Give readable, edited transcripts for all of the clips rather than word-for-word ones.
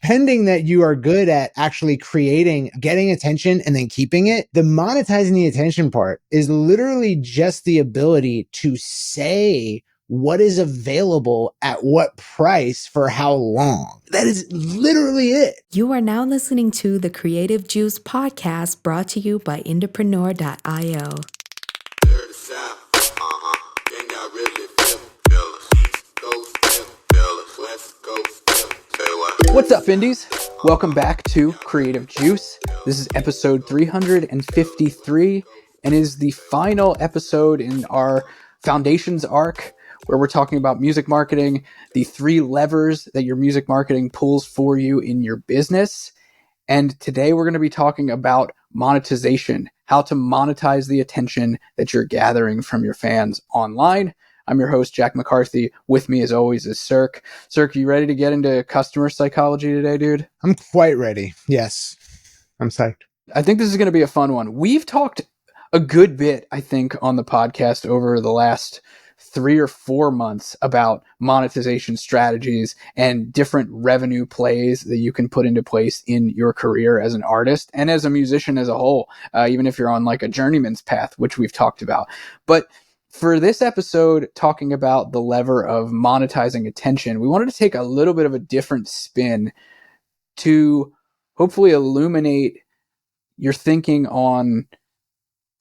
pending that you are good at actually creating, getting attention and then keeping it, the monetizing the attention part is literally just the ability to say what is available at what price for how long. That is literally it. You are now listening to the Creative Juice podcast brought to you by Entrepreneur.io. What's up, Indies? Welcome back to Creative Juice. This is episode 353 and is the final episode in our Foundations arc, where we're talking about music marketing, the 3 levers that your music marketing pulls for you in your business. And today we're going to be talking about monetization, how to monetize the attention that you're gathering from your fans online. I'm your host, Jack McCarthy. With me, as always, is Circa. Circa, you ready to get into customer psychology today, dude? I'm quite ready. Yes. I'm psyched. I think this is going to be a fun one. We've talked a good bit, I think, on the podcast over the last 3 or 4 months about monetization strategies and different revenue plays that you can put into place in your career as an artist and as a musician as a whole, even if you're on like a journeyman's path, which we've talked about. But for this episode, talking about the lever of monetizing attention, we wanted to take a little bit of a different spin to hopefully illuminate your thinking on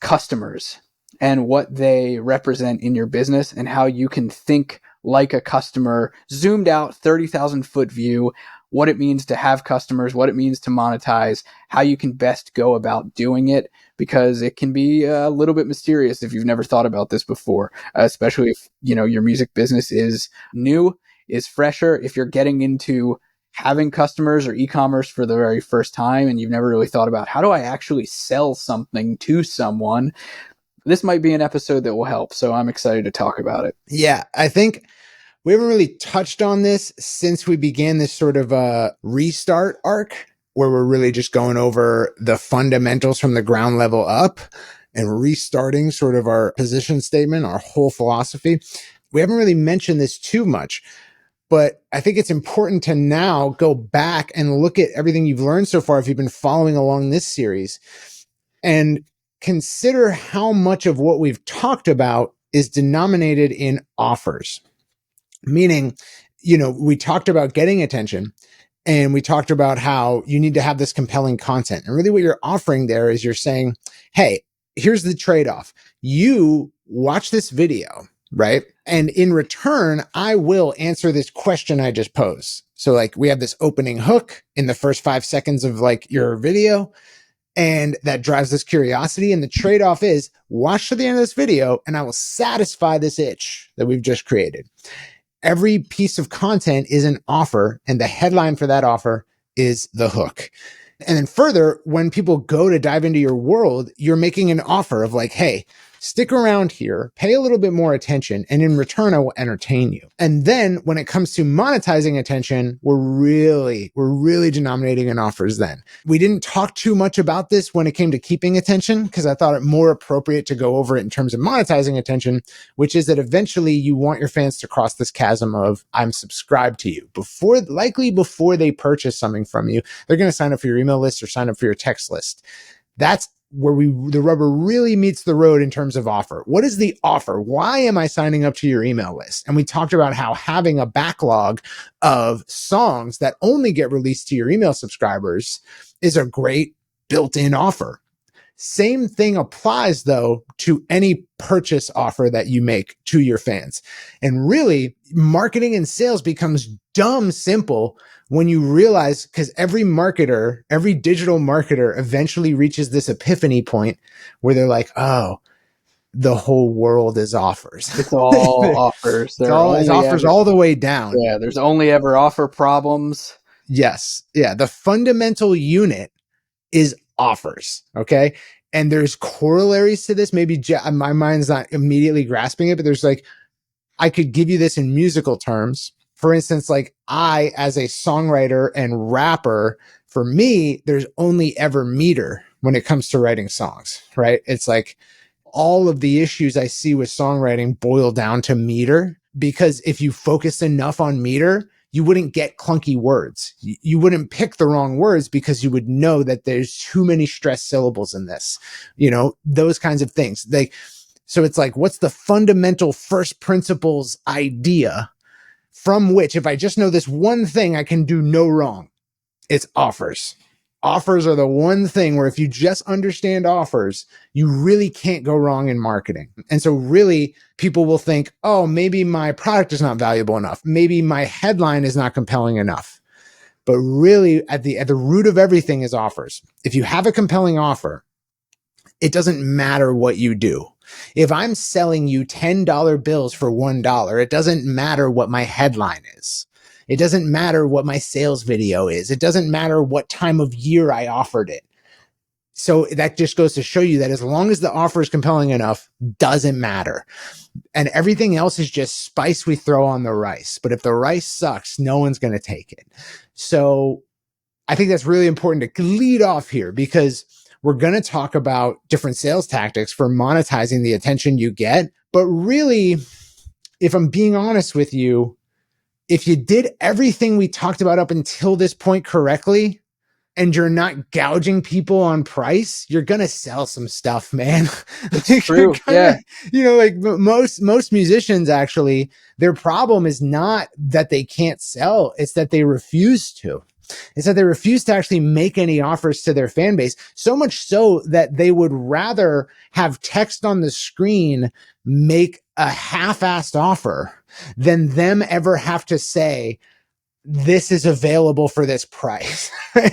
customers and what they represent in your business and how you can think like a customer, zoomed out 30,000 foot view, what it means to have customers, what it means to monetize, how you can best go about doing it, because it can be a little bit mysterious if you've never thought about this before, especially if, your music business is new, is fresher. If you're getting into having customers or e-commerce for the very first time and you've never really thought about how do I actually sell something to someone, this might be an episode that will help. So I'm excited to talk about it. Yeah, I think we haven't really touched on this since we began this sort of restart arc, where we're really just going over the fundamentals from the ground level up and restarting sort of our position statement, our whole philosophy. We haven't really mentioned this too much, but I think it's important to now go back and look at everything you've learned so far if you've been following along this series, and consider how much of what we've talked about is denominated in offers. Meaning, we talked about getting attention, and we talked about how you need to have this compelling content. And really what you're offering there is you're saying, hey, here's the trade-off. You watch this video, right? And in return, I will answer this question I just posed. So like we have this opening hook in the first 5 seconds of like your video, and that drives this curiosity. And the trade-off is watch to the end of this video and I will satisfy this itch that we've just created. Every piece of content is an offer, and the headline for that offer is the hook. And then further, when people go to dive into your world, you're making an offer of like, hey, stick around here, pay a little bit more attention, and in return, I will entertain you. And then when it comes to monetizing attention, we're really denominating in offers then. We didn't talk too much about this when it came to keeping attention, because I thought it more appropriate to go over it in terms of monetizing attention, which is that eventually you want your fans to cross this chasm of I'm subscribed to you. Likely before they purchase something from you, they're going to sign up for your email list or sign up for your text list. That's where the rubber really meets the road in terms of offer. What is the offer? Why am I signing up to your email list? And we talked about how having a backlog of songs that only get released to your email subscribers is a great built-in offer. Same thing applies though to any purchase offer that you make to your fans. And really, marketing and sales becomes dumb simple when you realize, because every digital marketer eventually reaches this epiphany point where they're like, oh, the whole world is offers. It's all offers. It's offers all the way down. Yeah, there's only ever offer problems. Yes. Yeah. The fundamental unit is offers. Okay. And there's corollaries to this. Maybe my mind's not immediately grasping it, but there's like, I could give you this in musical terms. For instance, like I, as a songwriter and rapper, for me, there's only ever meter when it comes to writing songs, right? It's like all of the issues I see with songwriting boil down to meter, because if you focus enough on meter, you wouldn't get clunky words. You wouldn't pick the wrong words because you would know that there's too many stressed syllables in this, those kinds of things. So it's like, what's the fundamental first principles idea from which, if I just know this one thing, I can do no wrong? It's offers. Offers are the one thing where if you just understand offers, you really can't go wrong in marketing. And so really people will think, oh, maybe my product is not valuable enough. Maybe my headline is not compelling enough. But really at the root of everything is offers. If you have a compelling offer, it doesn't matter what you do. If I'm selling you $10 bills for $1, it doesn't matter what my headline is. It doesn't matter what my sales video is. It doesn't matter what time of year I offered it. So that just goes to show you that as long as the offer is compelling enough, doesn't matter. And everything else is just spice we throw on the rice. But if the rice sucks, no one's going to take it. So I think that's really important to lead off here, because we're going to talk about different sales tactics for monetizing the attention you get. But really, if I'm being honest with you, if you did everything we talked about up until this point correctly, and you're not gouging people on price, you're going to sell some stuff, man. It's true. Yeah. Like most musicians, actually, their problem is not that they can't sell. It's that they refuse to. It's that they refuse to actually make any offers to their fan base, so much so that they would rather have text on the screen make a half-assed offer than them ever have to say, this is available for this price.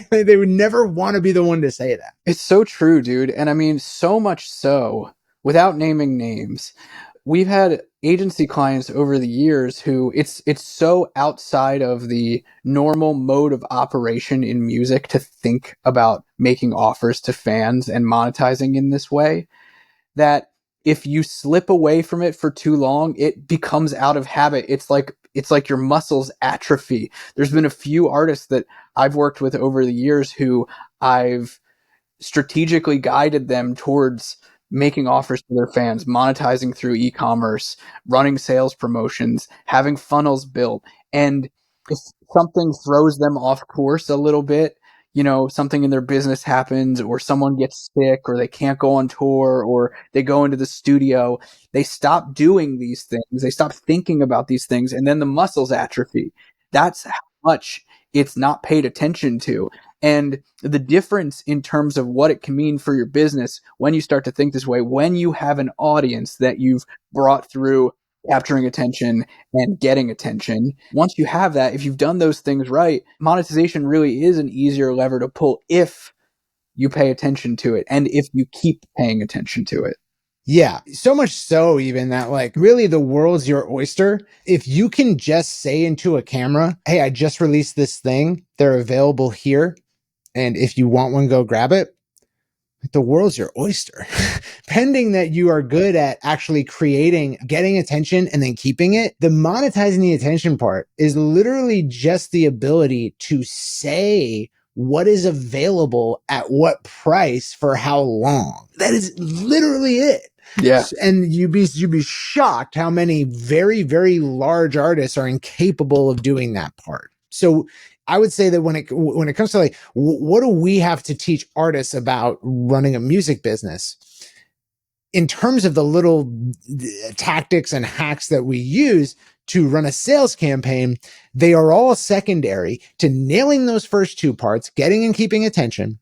They would never want to be the one to say that. It's so true, dude. And I mean, so much so, without naming names, we've had agency clients over the years who it's so outside of the normal mode of operation in music to think about making offers to fans and monetizing in this way, that if you slip away from it for too long, it becomes out of habit. It's like your muscles atrophy. There's been a few artists that I've worked with over the years who I've strategically guided them towards making offers to their fans, monetizing through e-commerce, running sales promotions, having funnels built. And if something throws them off course a little bit, something in their business happens, or someone gets sick, or they can't go on tour, or they go into the studio, they stop doing these things. They stop thinking about these things, and then the muscles atrophy. That's how much it's not paid attention to. And the difference in terms of what it can mean for your business when you start to think this way, when you have an audience that you've brought through capturing attention and getting attention, once you have that, if you've done those things right, monetization really is an easier lever to pull if you pay attention to it and if you keep paying attention to it. Yeah, so much so even that like really the world's your oyster. If you can just say into a camera, hey, I just released this thing, they're available here, and if you want one, go grab it. The world's your oyster. Pending that you are good at actually creating, getting attention and then keeping it. The monetizing the attention part is literally just the ability to say what is available at what price for how long. That is literally it. Yeah. And you'd be shocked how many very, very large artists are incapable of doing that part. So I would say that when it comes to like, what do we have to teach artists about running a music business? In terms of the little tactics and hacks that we use to run a sales campaign, they are all secondary to nailing those first two parts, getting and keeping attention,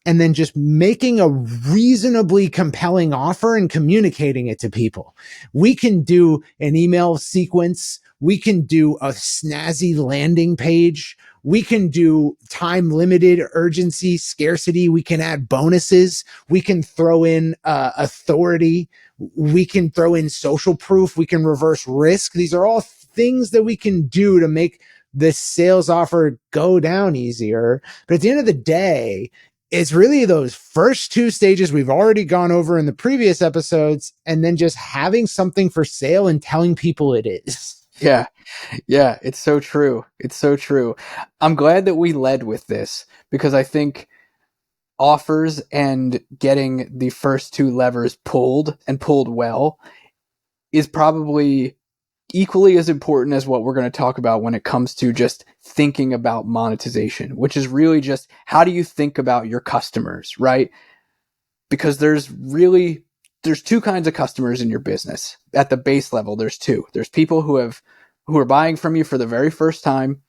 and then just making a reasonably compelling offer and communicating it to people. We can do an email sequence. We can do a snazzy landing page. We can do time limited, urgency, scarcity. We can add bonuses. We can throw in authority. We can throw in social proof. We can reverse risk. These are all things that we can do to make this sales offer go down easier. But at the end of the day, it's really those first two stages we've already gone over in the previous episodes, and then just having something for sale and telling people it is. Yeah. Yeah. It's so true. It's so true. I'm glad that we led with this because I think offers and getting the first two levers pulled and pulled well is probably equally as important as what we're going to talk about when it comes to just thinking about monetization, which is really just how do you think about your customers, right? Because there's two kinds of customers in your business. At the base level, there's two. There's people who are buying from you for the very first time,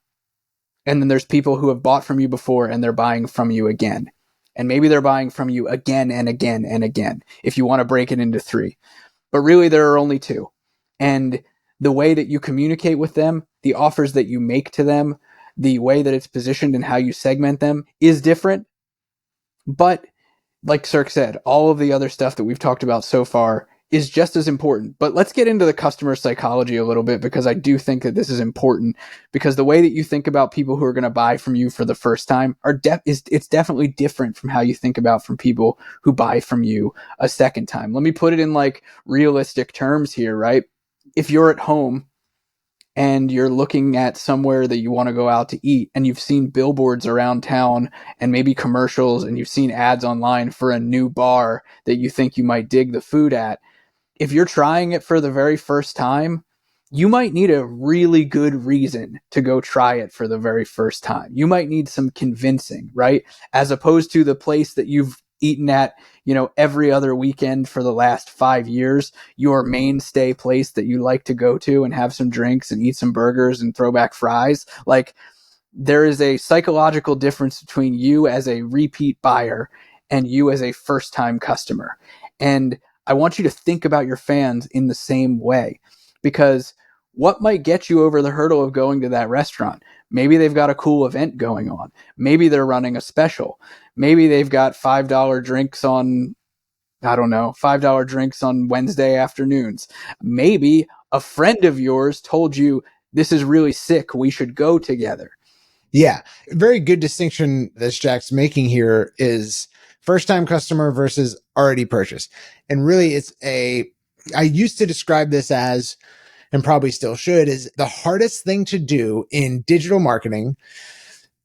and then there's people who have bought from you before and they're buying from you again. And maybe they're buying from you again and again and again, if you want to break it into three. But really, there are only two. And the way that you communicate with them, the offers that you make to them, the way that it's positioned and how you segment them is different. But like Cirque said, all of the other stuff that we've talked about so far is just as important. But let's get into the customer psychology a little bit, because I do think that this is important, because the way that you think about people who are going to buy from you for the first time it's definitely different from how you think about from people who buy from you a second time. Let me put it in like realistic terms here, right? If you're at home and you're looking at somewhere that you want to go out to eat, and you've seen billboards around town and maybe commercials, and you've seen ads online for a new bar that you think you might dig the food at, if you're trying it for the very first time, you might need a really good reason to go try it for the very first time. You might need some convincing, right? As opposed to the place that you've eaten at, every other weekend for the last 5 years, your mainstay place that you like to go to and have some drinks and eat some burgers and throw back fries. Like, there is a psychological difference between you as a repeat buyer and you as a first time customer. And I want you to think about your fans in the same way, because what might get you over the hurdle of going to that restaurant? Maybe they've got a cool event going on. Maybe they're running a special. Maybe they've got $5 drinks on, I don't know, $5 drinks on Wednesday afternoons. Maybe a friend of yours told you, this is really sick, we should go together. Yeah. Very good distinction that Jack's making here is first time customer versus already purchased. And really I used to describe this as, and probably still should, is the hardest thing to do in digital marketing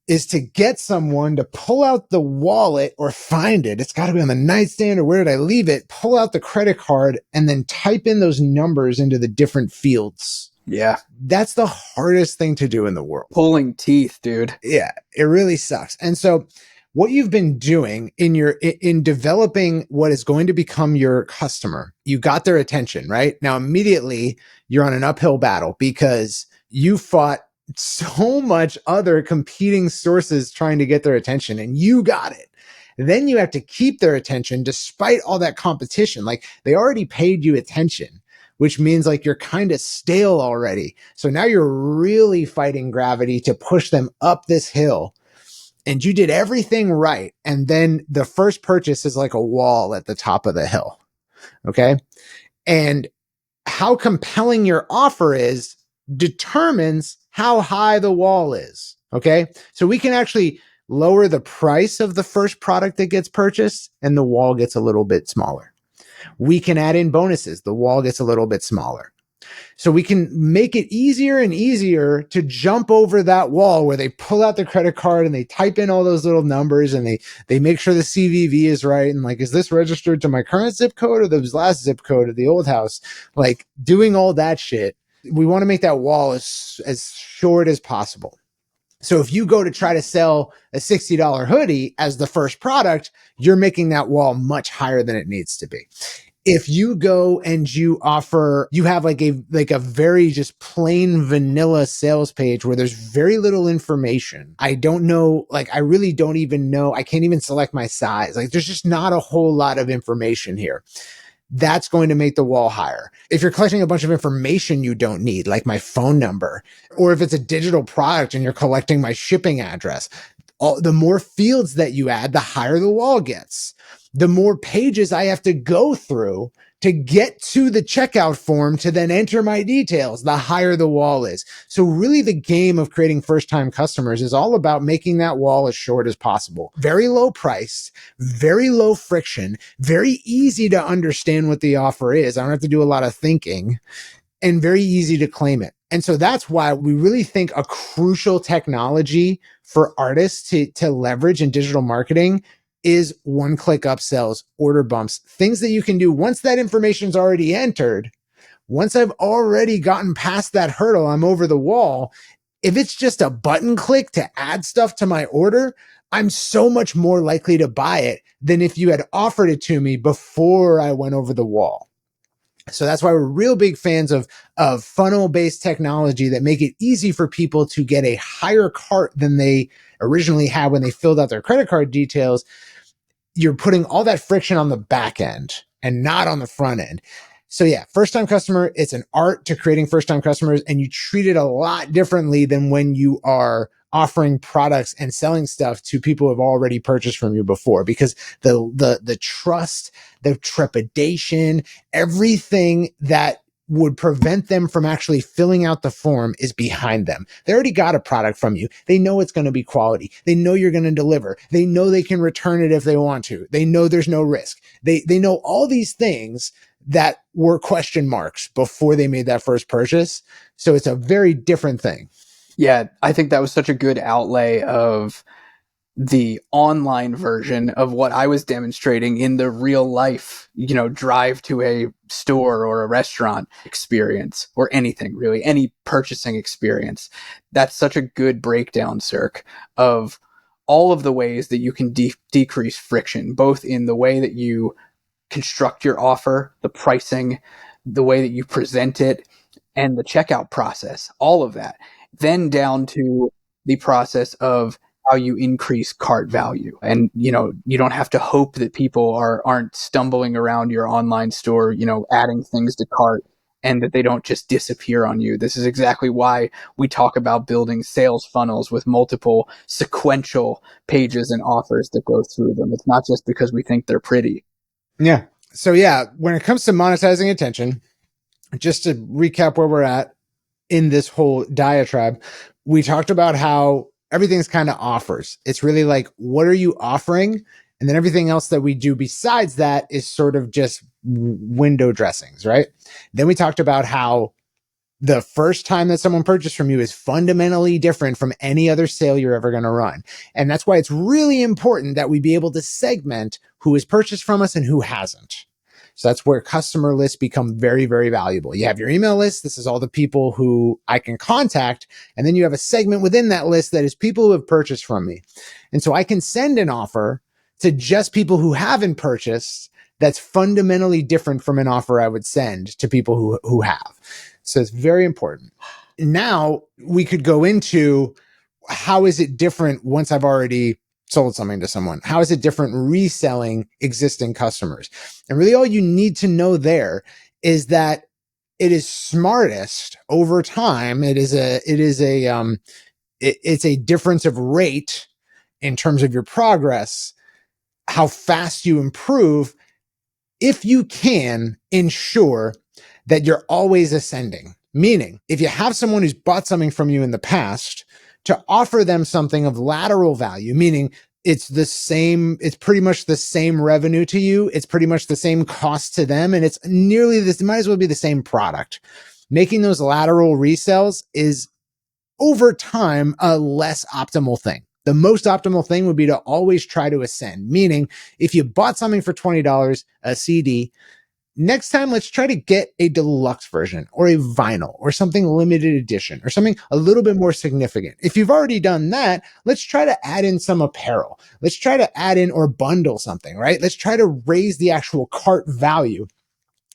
is to get someone to pull out the wallet or find it. It's got to be on the nightstand, or where did I leave it? Pull out the credit card and then type in those numbers into the different fields. Yeah. That's the hardest thing to do in the world. Pulling teeth, dude. Yeah, it really sucks. And so what you've been doing in developing what is going to become your customer, you got their attention, right? Now, immediately you're on an uphill battle because you fought so much other competing sources trying to get their attention, and you got it. Then you have to keep their attention despite all that competition. Like, they already paid you attention, which means like you're kind of stale already. So now you're really fighting gravity to push them up this hill. And you did everything right. And then the first purchase is like a wall at the top of the hill. Okay. And how compelling your offer is determines how high the wall is. Okay. So we can actually lower the price of the first product that gets purchased, and the wall gets a little bit smaller. We can add in bonuses. The wall gets a little bit smaller. So we can make it easier and easier to jump over that wall where they pull out the credit card and they type in all those little numbers, and they make sure the CVV is right. And like, is this registered to my current zip code or the last zip code of the old house? Like, doing all that shit. We want to make that wall as short as possible. So if you go to try to sell a $60 hoodie as the first product, you're making that wall much higher than it needs to be. If you go and you have like a very just plain vanilla sales page where there's very little information. I don't know, I really don't even know. I can't even select my size. Like, there's just not a whole lot of information here. That's going to make the wall higher. If you're collecting a bunch of information you don't need, like my phone number, or if it's a digital product and you're collecting my shipping address, the more fields that you add, the higher the wall gets. The more pages I have to go through to get to the checkout form to then enter my details, the higher the wall is. So really, the game of creating first-time customers is all about making that wall as short as possible. Very low priced, very low friction, very easy to understand what the offer is. I don't have to do a lot of thinking, and very easy to claim it. And so that's why we really think a crucial technology for artists to leverage in digital marketing is one-click upsells, order bumps, things that you can do once that information is already entered, Once I've already gotten past that hurdle, I'm over the wall. If it's just a button click to add stuff to my order, I'm so much more likely to buy it than if you had offered it to me before I went over the wall. So that's why we're real big fans of funnel-based technology that make it easy for people to get a higher cart than they originally had when they filled out their credit card details. You're putting all that friction on the back end and not on the front end. So yeah, first time customer, it's an art to creating first time customers, and you treat it a lot differently than when you are offering products and selling stuff to people who have already purchased from you before, because the trust, the trepidation, everything that would prevent them from actually filling out the form is behind them. They already got a product from you. They know it's going to be quality. They know you're going to deliver. They know they can return it if they want to. They know there's no risk. They know all these things that were question marks before they made that first purchase. So it's a very different thing. Yeah, I think that was such a good outlay of the online version of what I was demonstrating in the real life, drive to a store or a restaurant experience, or anything really, any purchasing experience. That's such a good breakdown, Cirque, of all of the ways that you can decrease friction, both in the way that you construct your offer, the pricing, the way that you present it, and the checkout process, all of that. Then down to the process of how you increase cart value. And, you don't have to hope that people aren't stumbling around your online store, adding things to cart, and that they don't just disappear on you. This is exactly why we talk about building sales funnels with multiple sequential pages and offers that go through them. It's not just because we think they're pretty. Yeah. So yeah, when it comes to monetizing attention, just to recap where we're at in this whole diatribe, we talked about how everything's kind of offers. It's really like, what are you offering? And then everything else that we do besides that is sort of just window dressings, right? Then we talked about how the first time that someone purchased from you is fundamentally different from any other sale you're ever going to run. And that's why it's really important that we be able to segment who has purchased from us and who hasn't. So that's where customer lists become very, very valuable. You have your email list. This is all the people who I can contact. And then you have a segment within that list that is people who have purchased from me. And so I can send an offer to just people who haven't purchased that's fundamentally different from an offer I would send to people who have. So it's very important. Now we could go into how is it different once I've already sold something to someone? How is it different reselling existing customers? And really all you need to know there is that it is smartest over time. It's a difference of rate in terms of your progress, how fast you improve, if you can ensure that you're always ascending. Meaning, if you have someone who's bought something from you in the past, to offer them something of lateral value, meaning it's pretty much the same revenue to you, it's pretty much the same cost to them, and it's nearly this, it might as well be the same product. Making those lateral resells is over time a less optimal thing. The most optimal thing would be to always try to ascend, meaning if you bought something for $20, a CD, next time, let's try to get a deluxe version or a vinyl or something limited edition or something a little bit more significant. If you've already done that, let's try to add in some apparel. Let's try to add in or bundle something, right? Let's try to raise the actual cart value.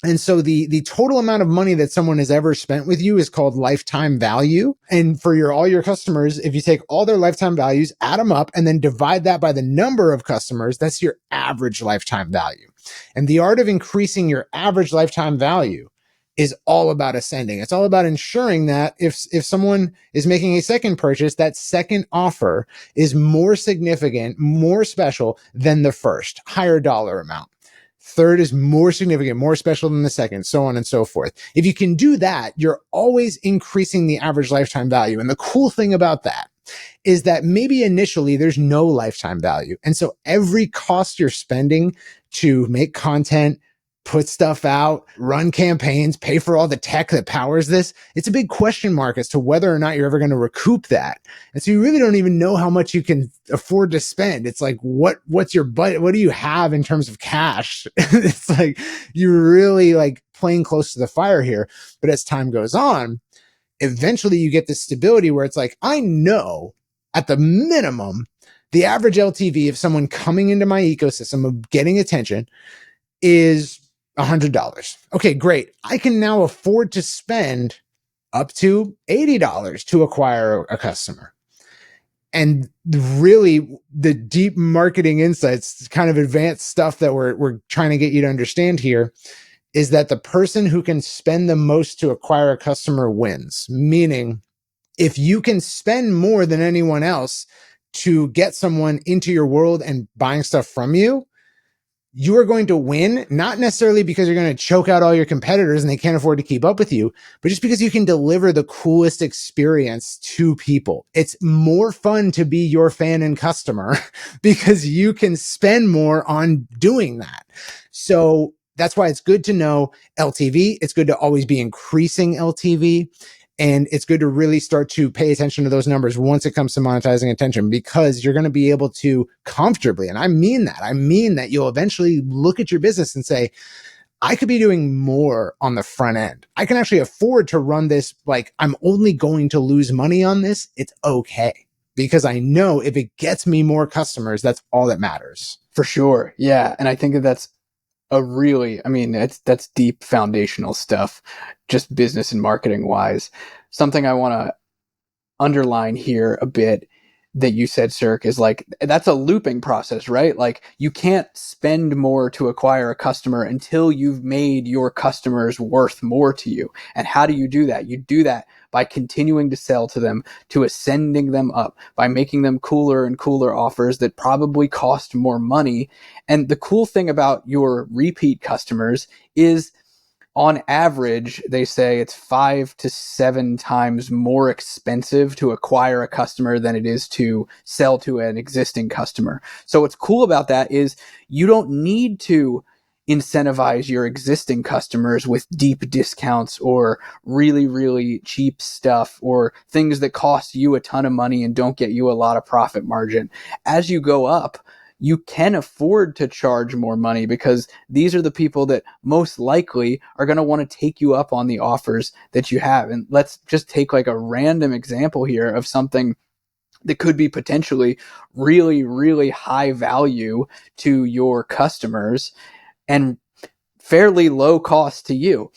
And so the total amount of money that someone has ever spent with you is called lifetime value. And for all your customers, if you take all their lifetime values, add them up, and then divide that by the number of customers, that's your average lifetime value. And the art of increasing your average lifetime value is all about ascending. It's all about ensuring that if someone is making a second purchase, that second offer is more significant, more special than the first, higher dollar amount. Third is more significant, more special than the second, so on and so forth. If you can do that, you're always increasing the average lifetime value. And the cool thing about that is that maybe initially there's no lifetime value. And so every cost you're spending to make content, put stuff out, run campaigns, pay for all the tech that powers this. It's a big question mark as to whether or not you're ever going to recoup that. And so you really don't even know how much you can afford to spend. It's like, what's your budget? What do you have in terms of cash? It's like, you're really like playing close to the fire here. But as time goes on, eventually you get this stability where it's like, I know at the minimum, the average LTV of someone coming into my ecosystem of getting attention is $100. Okay, great. I can now afford to spend up to $80 to acquire a customer. And really the deep marketing insights, kind of advanced stuff that we're trying to get you to understand here, is that the person who can spend the most to acquire a customer wins. Meaning, if you can spend more than anyone else to get someone into your world and buying stuff from you, you are going to win, not necessarily because you're going to choke out all your competitors and they can't afford to keep up with you, but just because you can deliver the coolest experience to people. It's more fun to be your fan and customer because you can spend more on doing that. So that's why it's good to know LTV. It's good to always be increasing LTV. And it's good to really start to pay attention to those numbers once it comes to monetizing attention, because you're going to be able to comfortably, and I mean that you'll eventually look at your business and say, I could be doing more on the front end. I can actually afford to run this. Like, I'm only going to lose money on this. It's okay, because I know if it gets me more customers, that's all that matters. For sure. Yeah. And I think that that's that's deep foundational stuff, just business and marketing wise. Something I want to underline here a bit that you said, Cirque, is like, that's a looping process, right? Like, you can't spend more to acquire a customer until you've made your customers worth more to you. And how do you do that? You do that by continuing to sell to them, to ascending them up, by making them cooler and cooler offers that probably cost more money. And the cool thing about your repeat customers is, on average, they say it's 5 to 7 times more expensive to acquire a customer than it is to sell to an existing customer. So what's cool about that is you don't need to incentivize your existing customers with deep discounts or really, really cheap stuff or things that cost you a ton of money and don't get you a lot of profit margin. As you go up, you can afford to charge more money because these are the people that most likely are going to want to take you up on the offers that you have. And let's just take like a random example here of something that could be potentially really, really high value to your customers and fairly low cost to you.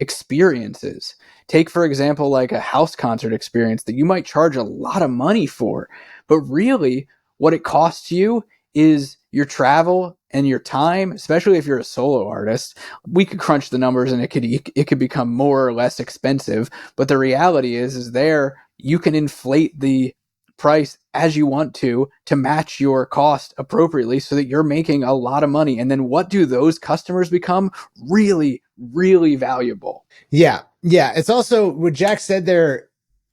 Experiences. Take, for example, like a house concert experience that you might charge a lot of money for, but really what it costs you is your travel and your time, especially if you're a solo artist. We could crunch the numbers and it could become more or less expensive, but the reality is there you can inflate the price as you want to match your cost appropriately so that you're making a lot of money. And then what do those customers become? Really, really valuable. Yeah. It's also what Jack said there.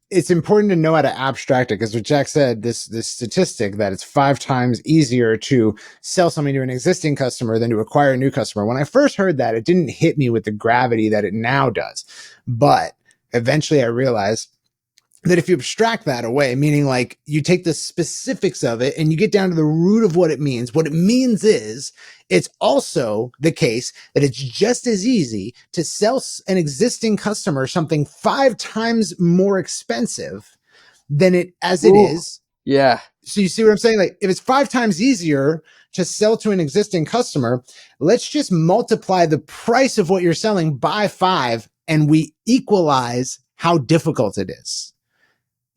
It's important to know how to abstract it, because what Jack said, this statistic that it's 5 times easier to sell something to an existing customer than to acquire a new customer. When I first heard that, it didn't hit me with the gravity that it now does. But eventually I realized that if you abstract that away, meaning like you take the specifics of it and you get down to the root of what it means is it's also the case that it's just as easy to sell an existing customer something 5 times more expensive than it is. Yeah. So you see what I'm saying? Like, if it's 5 times easier to sell to an existing customer, let's just multiply the price of what you're selling by 5 and we equalize how difficult it is.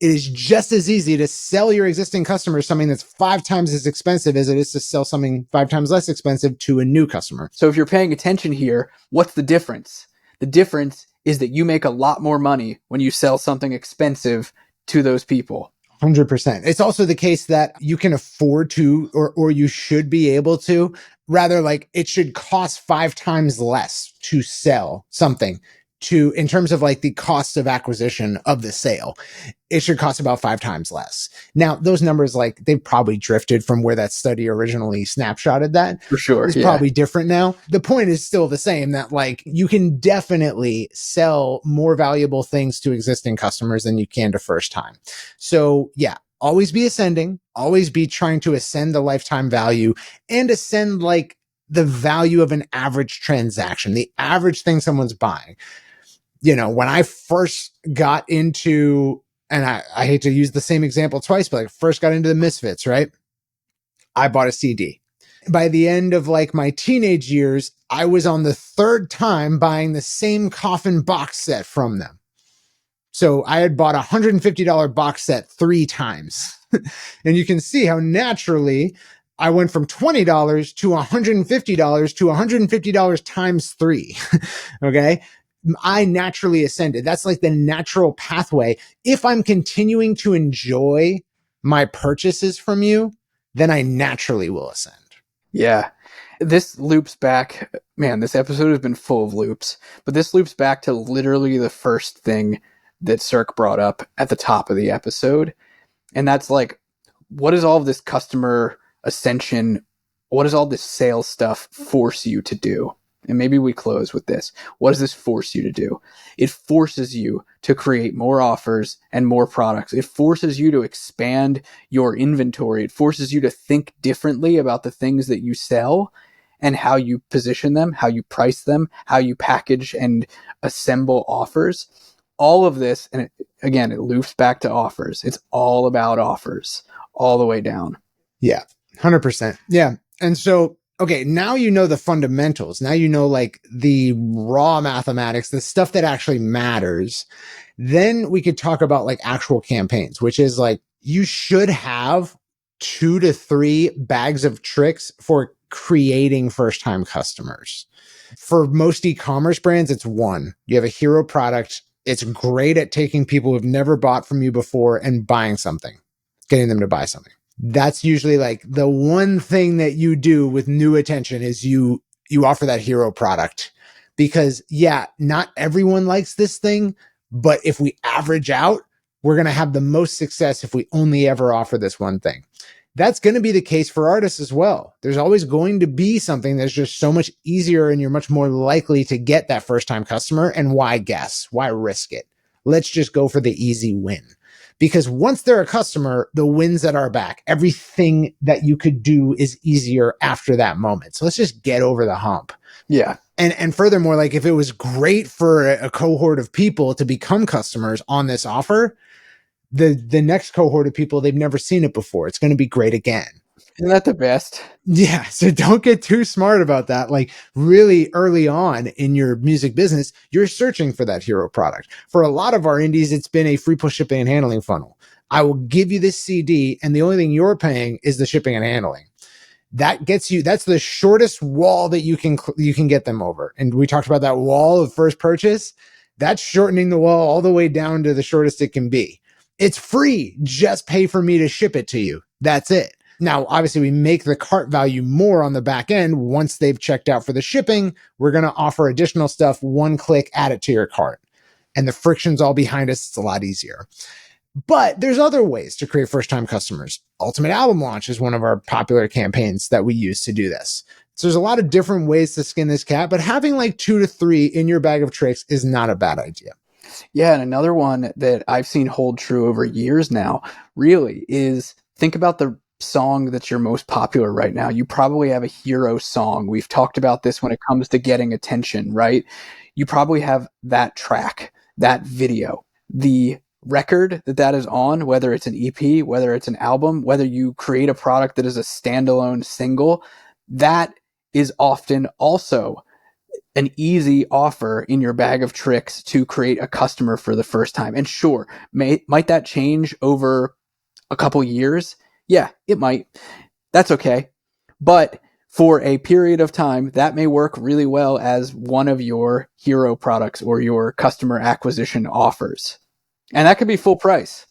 It is just as easy to sell your existing customers something that's 5 times as expensive as it is to sell something 5 times less expensive to a new customer. So if you're paying attention here, what's the difference? The difference is that you make a lot more money when you sell something expensive to those people. 100%. It's also the case that you can afford to, or you should be able to, rather, like, it should cost 5 times less to sell something in terms of like the cost of acquisition of the sale, it should cost about 5 times less. Now, those numbers, like, they've probably drifted from where that study originally snapshotted that. For sure. It's Yeah. probably different now. The point is still the same, that like you can definitely sell more valuable things to existing customers than you can to first time. So yeah, always be ascending, always be trying to ascend the lifetime value and ascend like the value of an average transaction, the average thing someone's buying. You know, when I first got into, and I hate to use the same example twice, but like first got into the Misfits, right? I bought a CD. By the end of like my teenage years, I was on the third time buying the same Coffin box set from them. So I had bought a $150 box set 3 times. And you can see how naturally I went from $20 to $150 to $150 times 3. Okay. I naturally ascended. That's like the natural pathway. If I'm continuing to enjoy my purchases from you, then I naturally will ascend. Yeah. This loops back, man, this episode has been full of loops, but this loops back to literally the first thing that Cirque brought up at the top of the episode. And that's like, what does all of this customer ascension, what does all this sales stuff force you to do? And maybe we close with this. What does this force you to do? It forces you to create more offers and more products. It forces you to expand your inventory. It forces you to think differently about the things that you sell and how you position them, how you price them, how you package and assemble offers. All of this, and again, it loops back to offers. It's all about offers all the way down. Yeah, 100%. Yeah. And so, okay, now you know the fundamentals. Now you know like the raw mathematics, the stuff that actually matters. Then we could talk about like actual campaigns, which is like you should have 2 to 3 bags of tricks for creating first time customers. For most e-commerce brands, it's 1. You have a hero product. It's great at taking people who've never bought from you before and buying something, getting them to buy something. That's usually like the one thing that you do with new attention is you offer that hero product, because yeah, not everyone likes this thing, but if we average out, we're going to have the most success if we only ever offer this one thing. That's going to be the case for artists as well. There's always going to be something that's just so much easier and you're much more likely to get that first time customer. And why guess? Why risk it? Let's just go for the easy win. Because once they're a customer, the wins at our back, everything that you could do is easier after that moment. So let's just get over the hump. Yeah. And furthermore, like if it was great for a cohort of people to become customers on this offer, the next cohort of people, they've never seen it before. It's going to be great again. Isn't that the best? Yeah. So don't get too smart about that. Like really early on in your music business, you're searching for that hero product. For a lot of our indies, it's been a free plus shipping and handling funnel. I will give you this CD and the only thing you're paying is the shipping and handling. That gets you, that's the shortest wall that you can get them over. And we talked about that wall of first purchase. That's shortening the wall all the way down to the shortest it can be. It's free. Just pay for me to ship it to you. That's it. Now, obviously, we make the cart value more on the back end. Once they've checked out for the shipping, we're going to offer additional stuff. 1 click, add it to your cart. And the friction's all behind us. It's a lot easier. But there's other ways to create first-time customers. Ultimate Album Launch is one of our popular campaigns that we use to do this. So there's a lot of different ways to skin this cat, but having like 2 to 3 in your bag of tricks is not a bad idea. Yeah, and another one that I've seen hold true over years now, really, is think about the song that's your most popular right now. You probably have a hero song. We've talked about this when it comes to getting attention, right? You probably have that track, that video, the record that is on, whether it's an EP, whether it's an album, whether you create a product that is a standalone single, that is often also an easy offer in your bag of tricks to create a customer for the first time. And sure, might that change over a couple years? Yeah, it might. That's okay. But for a period of time, that may work really well as one of your hero products or your customer acquisition offers. And that could be full price.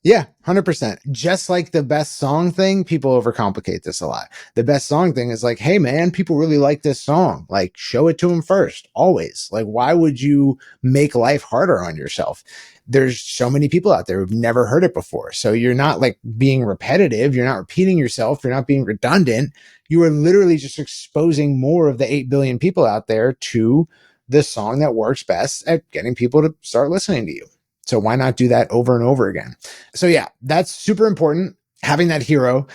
Yeah, 100%. Just like the best song thing, people overcomplicate this a lot. The best song thing is like, hey man, people really like this song. Like, show it to them first, always. Like, why would you make life harder on yourself? There's so many people out there who've never heard it before. So you're not like being repetitive. You're not repeating yourself. You're not being redundant. You are literally just exposing more of the 8 billion people out there to the song that works best at getting people to start listening to you. So why not do that over and over again? So yeah, that's super important, having that hero.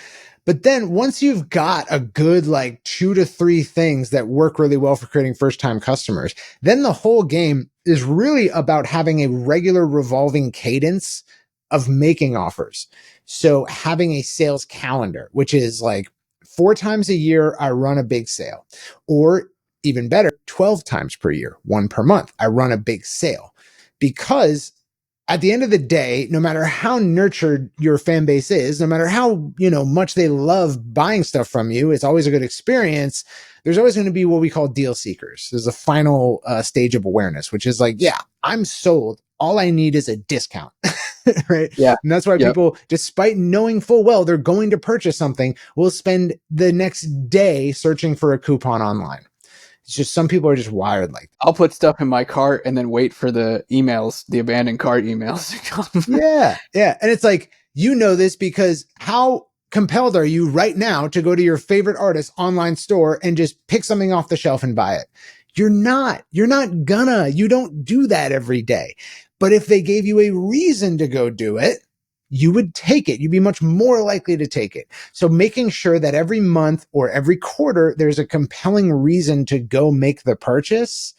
But then once you've got a good like 2 to 3 things that work really well for creating first time customers, then the whole game is really about having a regular revolving cadence of making offers. So having a sales calendar, which is like 4 times a year, I run a big sale, or even better, 12 times per year, one per month, I run a big sale. Because at the end of the day, no matter how nurtured your fan base is, no matter how, much they love buying stuff from you, it's always a good experience. There's always going to be what we call deal seekers. There's a final stage of awareness, which is like, yeah, I'm sold. All I need is a discount. Right. Yeah. And that's why Yep. people, despite knowing full well they're going to purchase something, will spend the next day searching for a coupon online. It's just some people are just wired like that. I'll put stuff in my cart and then wait for the emails, the abandoned cart emails to come. Yeah. Yeah. And it's like, this because how compelled are you right now to go to your favorite artist's online store and just pick something off the shelf and buy it? You're not gonna, you don't do that every day. But if they gave you a reason to go do it, you would take it. You'd be much more likely to take it. So making sure that every month or every quarter, there's a compelling reason to go make the purchase.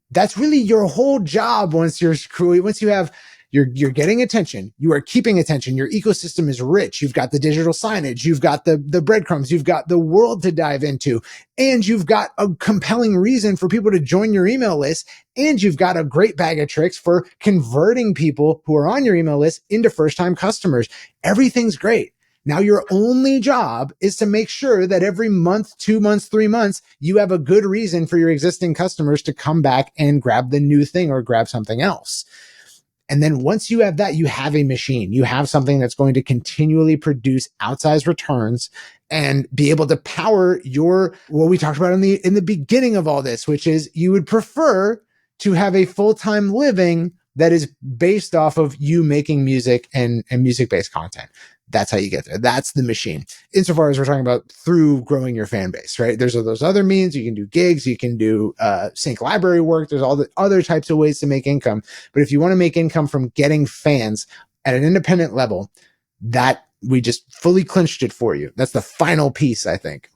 That's really your whole job. Once you have, you're getting attention, you are keeping attention, your ecosystem is rich, you've got the digital signage, you've got the breadcrumbs, you've got the world to dive into, and you've got a compelling reason for people to join your email list, and you've got a great bag of tricks for converting people who are on your email list into first-time customers. Everything's great. Now your only job is to make sure that every month, 2 months, 3 months, you have a good reason for your existing customers to come back and grab the new thing or grab something else. And then once you have that, you have a machine. You have something that's going to continually produce outsized returns and be able to power what we talked about in the beginning of all this, which is you would prefer to have a full-time living that is based off of you making music and music-based content. That's how you get there. That's the machine. Insofar as we're talking about through growing your fan base, right? There's those other means. You can do gigs, you can do sync library work. There's all the other types of ways to make income. But if you want to make income from getting fans at an independent level, that we just fully clinched it for you. That's the final piece, I think.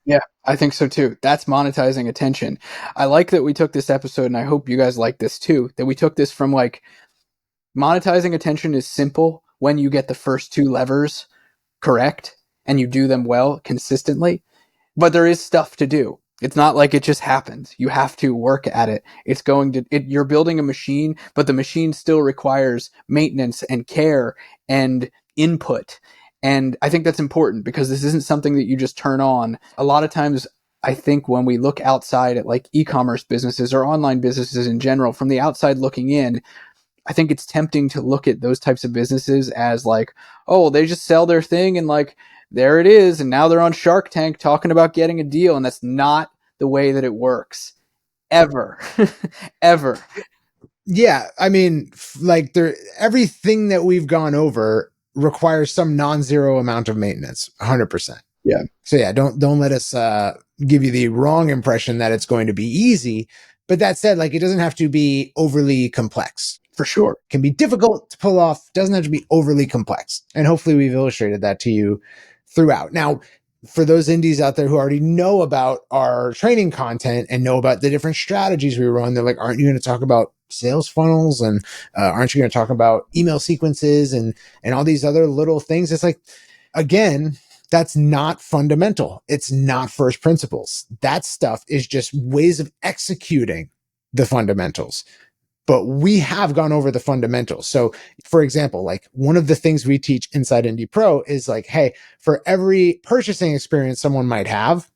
Yeah, I think so too. That's monetizing attention. I like that we took this episode, and I hope you guys like this too, that we took this from like monetizing attention is simple when you get the first 2 levers correct and you do them well consistently. But there is stuff to do. It's not like it just happens. You have to work at it. You're building a machine, but the machine still requires maintenance and care and input. And I think that's important because this isn't something that you just turn on. A lot of times, I think when we look outside at like e-commerce businesses or online businesses in general, from the outside looking in, I think it's tempting to look at those types of businesses as like, oh, they just sell their thing and like, there it is. And now they're on Shark Tank talking about getting a deal. And that's not the way that it works. Ever. Ever. Yeah. I mean, everything that we've gone over requires some non-zero amount of maintenance, 100%. Yeah. So yeah, don't let us give you the wrong impression that it's going to be easy. But that said, like, it doesn't have to be overly complex. For sure. It can be difficult to pull off. Doesn't have to be overly complex. And hopefully we've illustrated that to you throughout. Now, for those indies out there who already know about our training content and know about the different strategies we run, they're like, aren't you going to talk about sales funnels? And aren't you going to talk about email sequences and all these other little things? It's like, again, that's not fundamental. It's not first principles. That stuff is just ways of executing the fundamentals. But we have gone over the fundamentals. So for example, like one of the things we teach inside Indie Pro is like, hey, for every purchasing experience someone might have,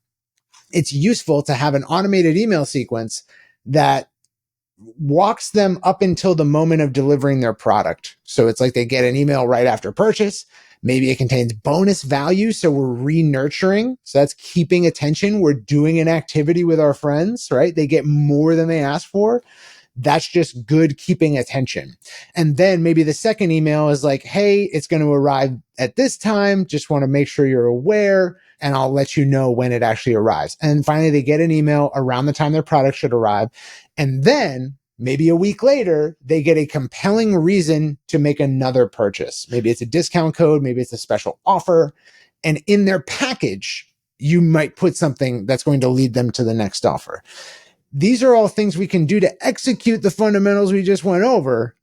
it's useful to have an automated email sequence that walks them up until the moment of delivering their product. So it's like they get an email right after purchase. Maybe it contains bonus value. So we're re-nurturing. So that's keeping attention. We're doing an activity with our friends, right? They get more than they asked for. That's just good keeping attention. And then maybe the second email is like, hey, it's going to arrive at this time. Just want to make sure you're aware, and I'll let you know when it actually arrives. And finally, they get an email around the time their product should arrive. And then maybe a week later, they get a compelling reason to make another purchase. Maybe it's a discount code. Maybe it's a special offer. And in their package, you might put something that's going to lead them to the next offer. These are all things we can do to execute the fundamentals we just went over,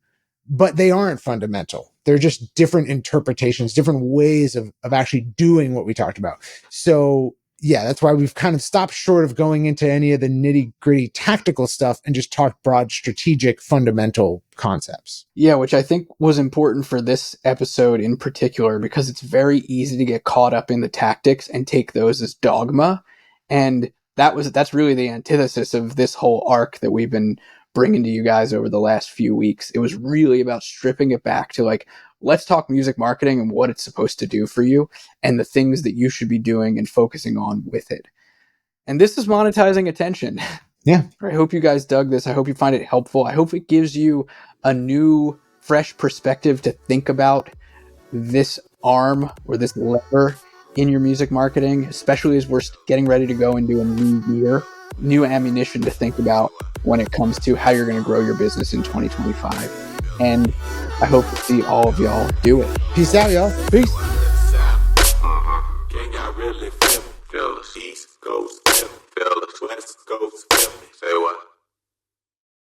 but they aren't fundamental. They're just different interpretations, different ways of actually doing what we talked about. So yeah, that's why we've kind of stopped short of going into any of the nitty gritty tactical stuff and just talked broad strategic fundamental concepts. Yeah, which I think was important for this episode in particular, because it's very easy to get caught up in the tactics and take those as dogma. And that's really the antithesis of this whole arc that we've been bringing to you guys over the last few weeks. It was really about stripping it back to like, let's talk music marketing and what it's supposed to do for you and the things that you should be doing and focusing on with it. And this is monetizing attention. Yeah. I hope you guys dug this. I hope you find it helpful. I hope it gives you a new, fresh perspective to think about this arm or this lever in your music marketing, especially as we're getting ready to go into a new year, new ammunition to think about when it comes to how you're going to grow your business in 2025. And I hope to see all of y'all do it. Peace out, y'all. Peace. East Coast, West Coast,